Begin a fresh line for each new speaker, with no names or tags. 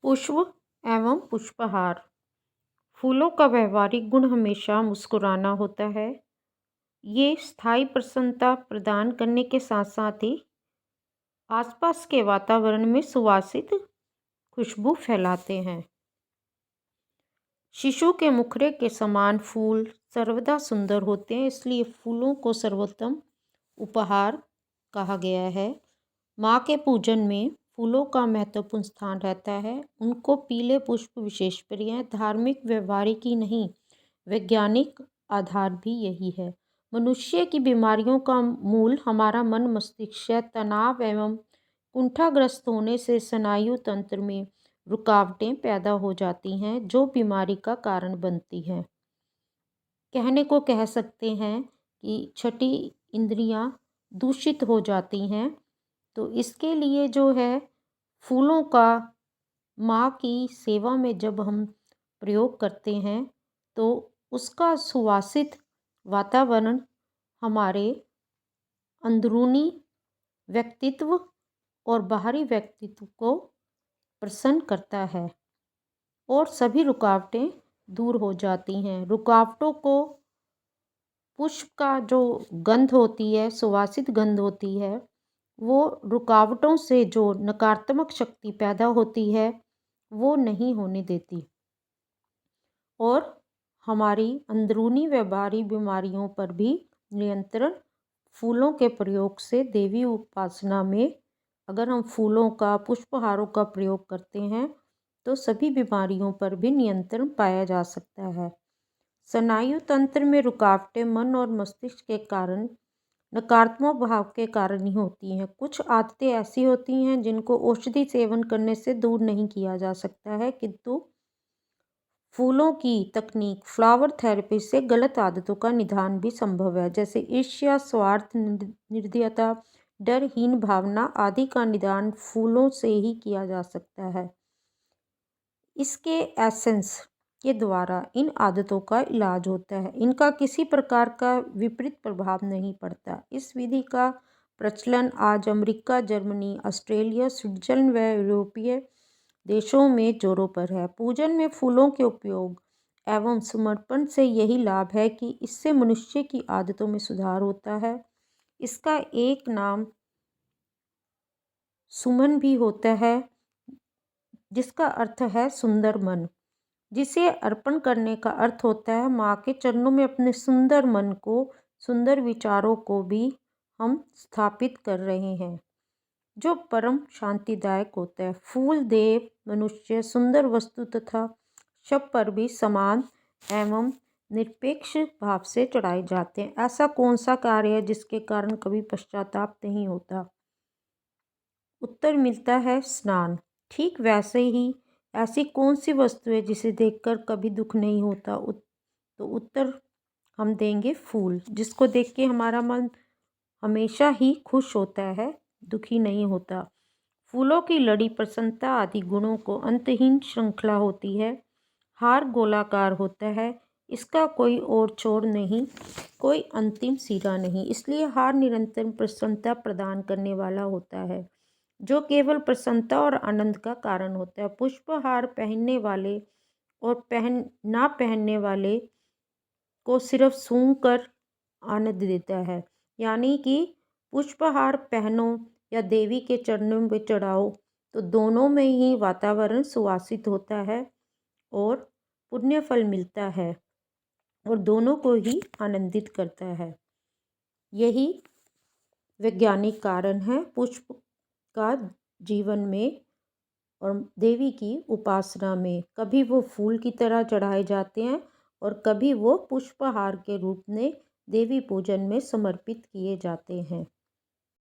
पुष्प एवं पुष्पहार। फूलों का व्यावहारिक गुण हमेशा मुस्कुराना होता है। ये स्थायी प्रसन्नता प्रदान करने के साथ साथ ही आसपास के वातावरण में सुवासित खुशबू फैलाते हैं। शिशु के मुखरे के समान फूल सर्वदा सुंदर होते हैं, इसलिए फूलों को सर्वोत्तम उपहार कहा गया है। माँ के पूजन में फूलों का महत्वपूर्ण स्थान रहता है। उनको पीले पुष्प विशेष प्रिय हैं। धार्मिक व्यवहारिक ही नहीं, वैज्ञानिक आधार भी यही है। मनुष्य की बीमारियों का मूल हमारा मन मस्तिष्क है। तनाव एवं कुंठाग्रस्त होने से स्नायु तंत्र में रुकावटें पैदा हो जाती हैं, जो बीमारी का कारण बनती हैं। कहने को कह सकते हैं कि छठी इंद्रियां दूषित हो जाती हैं। तो इसके लिए जो है फूलों का माँ की सेवा में जब हम प्रयोग करते हैं तो उसका सुवासित वातावरण हमारे अंदरूनी व्यक्तित्व और बाहरी व्यक्तित्व को प्रसन्न करता है और सभी रुकावटें दूर हो जाती हैं। रुकावटों को पुष्प का जो गंध होती है, सुवासित गंध होती है, वो रुकावटों से जो नकारात्मक शक्ति पैदा होती है वो नहीं होने देती और हमारी अंदरूनी व बाहरी बीमारियों पर भी नियंत्रण फूलों के प्रयोग से देवी उपासना में अगर हम फूलों का पुष्पहारों का प्रयोग करते हैं तो सभी बीमारियों पर भी नियंत्रण पाया जा सकता है। स्नायु तंत्र में रुकावटें मन और मस्तिष्क के कारण नकारात्मक भाव के कारण ही होती हैं। कुछ आदतें ऐसी होती हैं जिनको औषधि सेवन करने से दूर नहीं किया जा सकता है, किंतु फूलों की तकनीक फ्लावर थेरेपी से गलत आदतों का निदान भी संभव है, जैसे ईर्ष्या, स्वार्थ, निर्दयता, डरहीन भावना आदि का निदान फूलों से ही किया जा सकता है। इसके एसेंस के द्वारा इन आदतों का इलाज होता है। इनका किसी प्रकार का विपरीत प्रभाव नहीं पड़ता। इस विधि का प्रचलन आज अमेरिका, जर्मनी, ऑस्ट्रेलिया, स्विट्जरलैंड व यूरोपीय देशों में जोरों पर है। पूजन में फूलों के उपयोग एवं समर्पण से यही लाभ है कि इससे मनुष्य की आदतों में सुधार होता है। इसका एक नाम सुमन भी होता है, जिसका अर्थ है सुंदर मन, जिसे अर्पण करने का अर्थ होता है माँ के चरणों में अपने सुंदर मन को, सुंदर विचारों को भी हम स्थापित कर रहे हैं, जो परम शांतिदायक होता है। फूल देव, मनुष्य, सुंदर वस्तु तथा सब पर भी समान एवं निरपेक्ष भाव से चढ़ाए जाते हैं। ऐसा कौन सा कार्य है जिसके कारण कभी पश्चाताप नहीं होता? उत्तर मिलता है स्नान। ठीक वैसे ही ऐसी कौन सी वस्तु है जिसे देखकर कभी दुख नहीं होता? तो उत्तर हम देंगे फूल, जिसको देख के हमारा मन हमेशा ही खुश होता है, दुखी नहीं होता। फूलों की लड़ी प्रसन्नता आदि गुणों को अंतहीन श्रृंखला होती है। हार गोलाकार होता है, इसका कोई और छोर नहीं, कोई अंतिम सिरा नहीं, इसलिए हार निरंतर प्रसन्नता प्रदान करने वाला होता है, जो केवल प्रसन्नता और आनंद का कारण होता है। पुष्पहार पहनने वाले और ना पहनने वाले को सिर्फ सूंघ कर आनंद देता है। यानी कि पुष्पहार पहनो या देवी के चरणों में चढ़ाओ तो दोनों में ही वातावरण सुवासित होता है और पुण्य फल मिलता है और दोनों को ही आनंदित करता है। यही वैज्ञानिक कारण है पुष्प का जीवन में और देवी की उपासना में। कभी वो फूल की तरह चढ़ाए जाते हैं और कभी वो पुष्पहार के रूप में देवी पूजन में समर्पित किए जाते हैं।